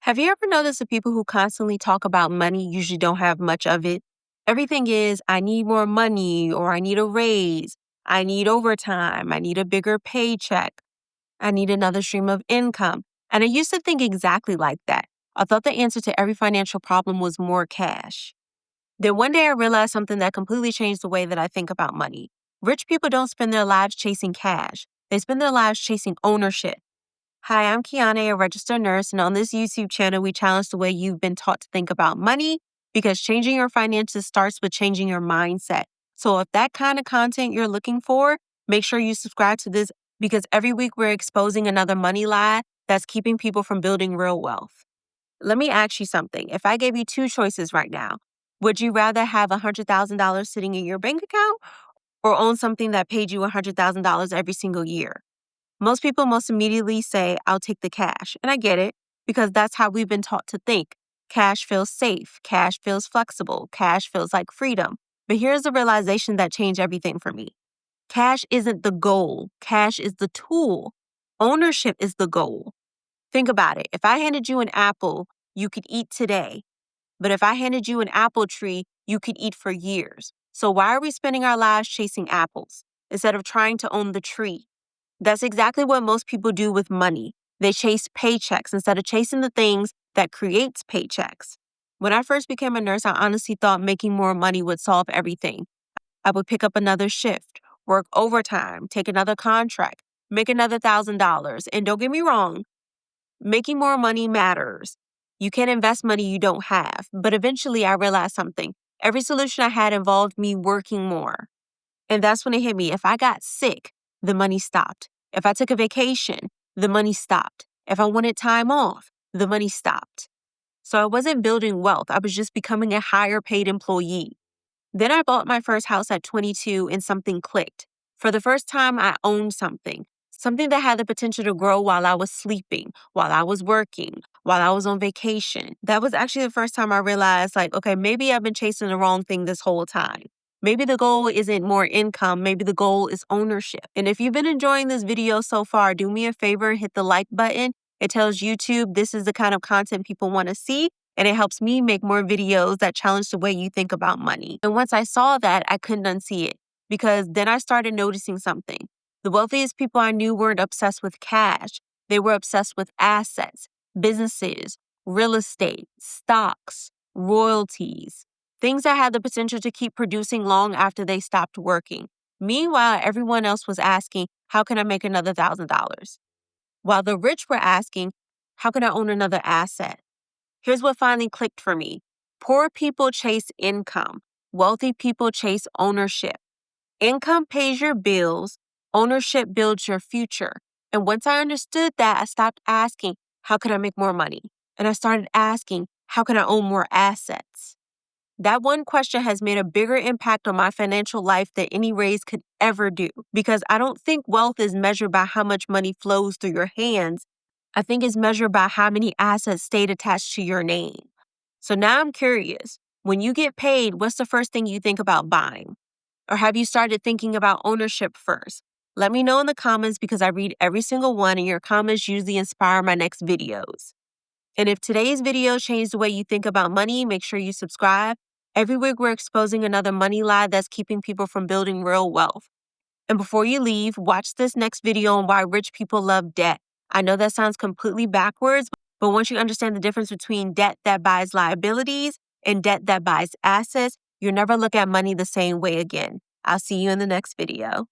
Have you ever noticed that people who constantly talk about money usually don't have much of it? Everything is, I need more money, or I need a raise, I need overtime, I need a bigger paycheck, I need another stream of income. And I used to think exactly like that. I thought the answer to every financial problem was more cash. Then one day I realized something that completely changed the way that I think about money. Rich people don't spend their lives chasing cash, they spend their lives chasing ownership. Hi, I'm Kiyane, a registered nurse, and on this YouTube channel, we challenge the way you've been taught to think about money because changing your finances starts with changing your mindset. So if that kind of content you're looking for, make sure you subscribe to this because every week we're exposing another money lie that's keeping people from building real wealth. Let me ask you something. If I gave you two choices right now, would you rather have $100,000 sitting in your bank account or own something that paid you $100,000 every single year? Most people most immediately say, I'll take the cash. And I get it because that's how we've been taught to think. Cash feels safe. Cash feels flexible. Cash feels like freedom. But here's the realization that changed everything for me. Cash isn't the goal. Cash is the tool. Ownership is the goal. Think about it. If I handed you an apple, you could eat today. But if I handed you an apple tree, you could eat for years. So why are we spending our lives chasing apples instead of trying to own the tree? That's exactly what most people do with money. They chase paychecks instead of chasing the things that creates paychecks. When I first became a nurse, I honestly thought making more money would solve everything. I would pick up another shift, work overtime, take another contract, make another $1,000. And don't get me wrong, making more money matters. You can't invest money you don't have. But eventually I realized something. Every solution I had involved me working more. And that's when it hit me. If I got sick, the money stopped. If I took a vacation, the money stopped. If I wanted time off, the money stopped. So I wasn't building wealth. I was just becoming a higher paid employee. Then I bought my first house at 22 and something clicked. For the first time, I owned something that had the potential to grow while I was sleeping, while I was working, while I was on vacation. That was actually the first time I realized, okay, maybe I've been chasing the wrong thing this whole time. Maybe the goal isn't more income. Maybe the goal is ownership. And if you've been enjoying this video so far, do me a favor and hit the like button. It tells YouTube this is the kind of content people want to see. And it helps me make more videos that challenge the way you think about money. And once I saw that, I couldn't unsee it because then I started noticing something. The wealthiest people I knew weren't obsessed with cash. They were obsessed with assets, businesses, real estate, stocks, royalties, things that had the potential to keep producing long after they stopped working. Meanwhile, everyone else was asking, how can I make another $1,000? While the rich were asking, how can I own another asset? Here's what finally clicked for me. Poor people chase income. Wealthy people chase ownership. Income pays your bills. Ownership builds your future. And once I understood that, I stopped asking, how can I make more money? And I started asking, how can I own more assets? That one question has made a bigger impact on my financial life than any raise could ever do. Because I don't think wealth is measured by how much money flows through your hands. I think it's measured by how many assets stayed attached to your name. So now I'm curious, when you get paid, what's the first thing you think about buying? Or have you started thinking about ownership first? Let me know in the comments because I read every single one and your comments usually inspire my next videos. And if today's video changed the way you think about money, make sure you subscribe. Every week we're exposing another money lie that's keeping people from building real wealth. And before you leave, watch this next video on why rich people love debt. I know that sounds completely backwards, but once you understand the difference between debt that buys liabilities and debt that buys assets, you'll never look at money the same way again. I'll see you in the next video.